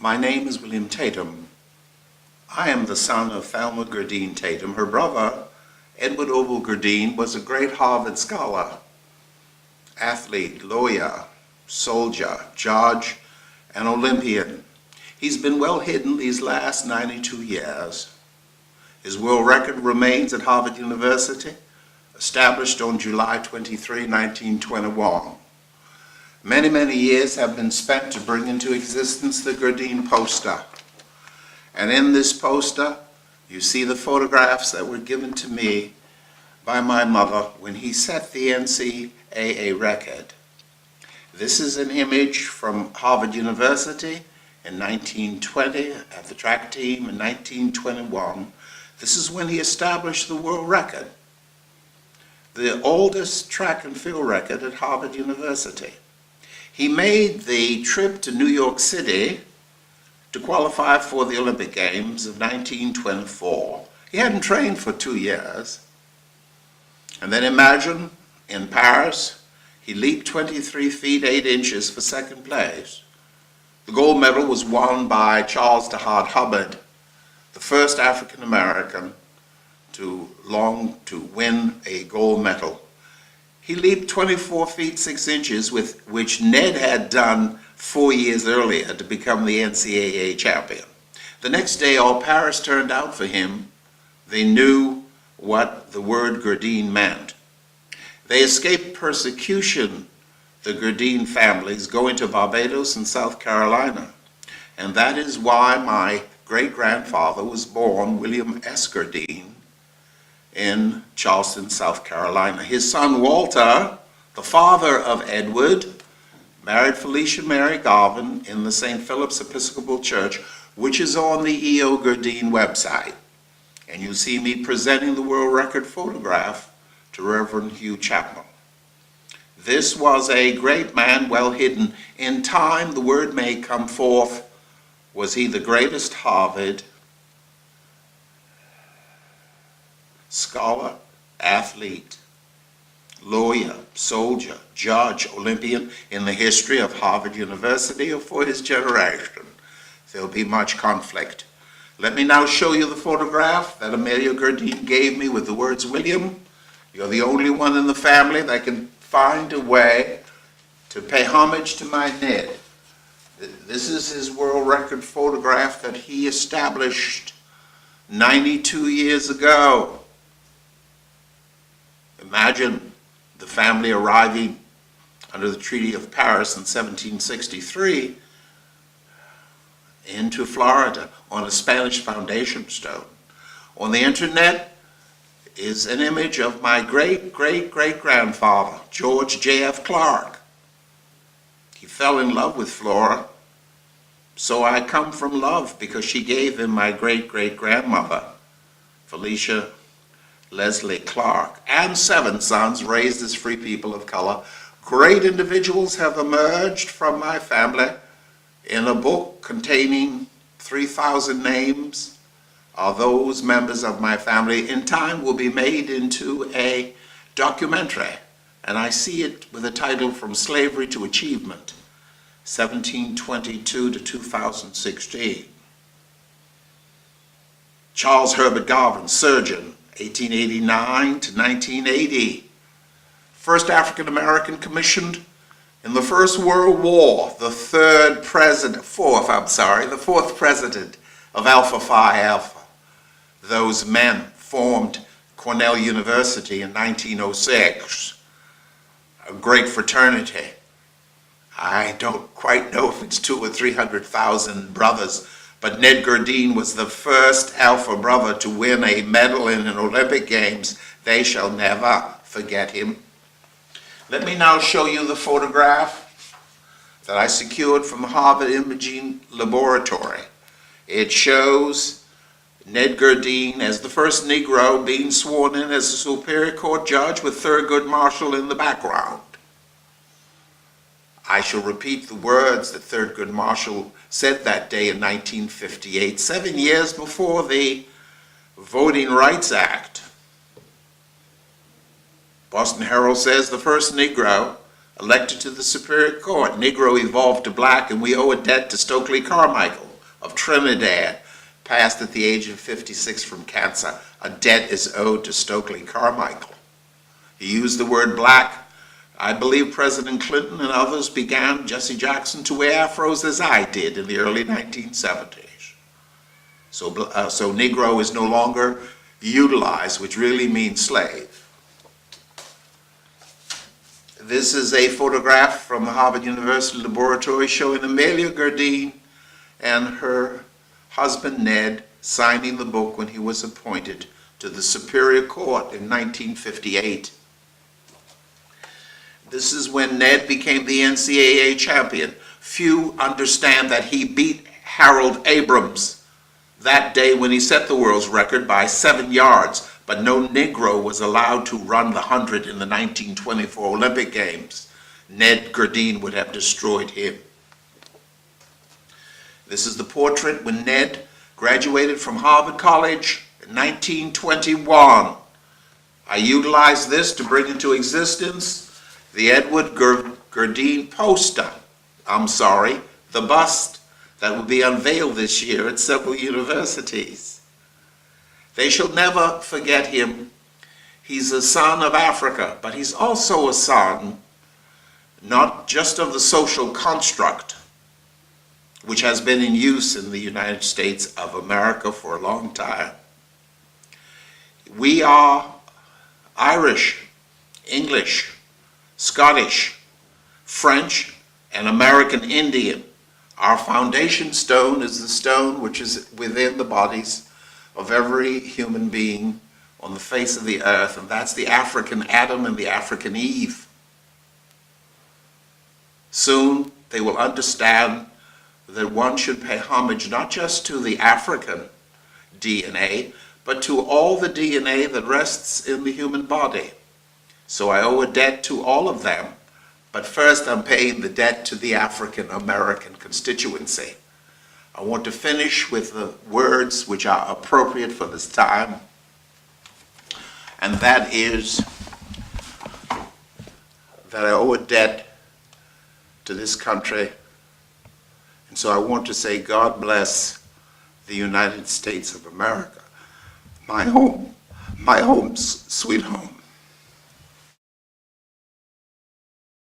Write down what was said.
My name is William Tatum. I am the son of Thelma Gourdin Tatum. Her brother, Edward Oval Gourdin, was a great Harvard scholar, athlete, lawyer, soldier, judge, and Olympian. He's been well hidden these last 92 years. His world record remains at Harvard University, established on July 23, 1921. Many, many years have been spent to bring into existence the Gourdin poster. And in this poster, you see the photographs that were given to me by my mother when he set the NCAA record. This is an image from Harvard University in 1920 at the track team in 1921. This is when he established the world record, the oldest track and field record at Harvard University. He made the trip to New York City to qualify for the Olympic Games of 1924. He hadn't trained for 2 years. And then imagine, in Paris, he leaped 23 feet 8 inches for second place. The gold medal was won by Charles DeHart Hubbard, the first African American to win a gold medal. He leaped 24 feet 6 inches, with which Ned had done 4 years earlier to become the NCAA champion. The next day, all Paris turned out for him. They knew what the word Gourdin meant. They escaped persecution, the Gourdin families, going to Barbados and South Carolina. And that is why my great-grandfather was born William S. Gourdin in Charleston, South Carolina. His son Walter, the father of Edward, married Felicia Mary Garvin in the St. Philip's Episcopal Church, which is on the E.O. Gourdin website. And you see me presenting the world record photograph to Reverend Hugh Chapman. This was a great man, well hidden. In time, the word may come forth. Was he the greatest Harvard scholar, athlete, lawyer, soldier, judge, Olympian in the history of Harvard University or for his generation? There'll be much conflict. Let me now show you the photograph that Amelia Gourdin gave me with the words, William, you're the only one in the family that can find a way to pay homage to my Ned. This is his world record photograph that he established 92 years ago. Imagine the family arriving under the Treaty of Paris in 1763 into Florida on a Spanish foundation stone. On the internet is an image of my great-great-great-grandfather, George J.F. Clark. He fell in love with Flora, so I come from love because she gave him my great-great-grandmother, Felicia Leslie Clark, and 7 sons raised as free people of color. Great individuals have emerged from my family. In a book containing 3,000 names of those members of my family, in time will be made into a documentary, and I see it with a title From Slavery to Achievement, 1722 to 2016. Charles Herbert Garvin, surgeon, 1889 to 1980. First African American commissioned in the First World War, the fourth president of Alpha Phi Alpha. Those men formed Cornell University in 1906, a great fraternity. I don't quite know if it's 200,000 or 300,000 brothers, but Ned Gourdin was the first Alpha brother to win a medal in an Olympic Games. They shall never forget him. Let me now show you the photograph that I secured from the Harvard Imaging Laboratory. It shows Ned Gourdin as the first Negro being sworn in as a Superior Court judge with Thurgood Marshall in the background. I shall repeat the words that Thurgood Marshall said that day in 1958, 7 years before the Voting Rights Act. Boston Herald says the first Negro elected to the Superior Court. Negro evolved to black, and we owe a debt to Stokely Carmichael. of Trinidad, passed at the age of 56 from cancer. A debt is owed to Stokely Carmichael. He used the word black. I believe President Clinton and others began, Jesse Jackson, to wear afros as I did in the early 1970s. So Negro is no longer utilized, which really means slave. This is a photograph from the Harvard University laboratory showing Amelia Gourdin and her husband Ned signing the book when he was appointed to the Superior Court in 1958. This is when Ned became the NCAA champion. Few understand that he beat Harold Abrams that day when he set the world's record by 7 yards, but no Negro was allowed to run the 100 in the 1924 Olympic Games. Ned Gourdin would have destroyed him. This is the portrait when Ned graduated from Harvard College in 1921. I utilized this to bring into existence the Edward Gourdin poster, the bust that will be unveiled this year at several universities. They shall never forget him. He's a son of Africa, but he's also a son not just of the social construct, which has been in use in the United States of America for a long time. We are Irish, English, Scottish, French, and American Indian. Our foundation stone is the stone which is within the bodies of every human being on the face of the earth, and that's the African Adam and the African Eve. Soon they will understand that one should pay homage not just to the African DNA, but to all the DNA that rests in the human body. So I owe a debt to all of them, but first I'm paying the debt to the African American constituency. I want to finish with the words which are appropriate for this time, and that is that I owe a debt to this country, and so I want to say God bless the United States of America, my home, sweet home.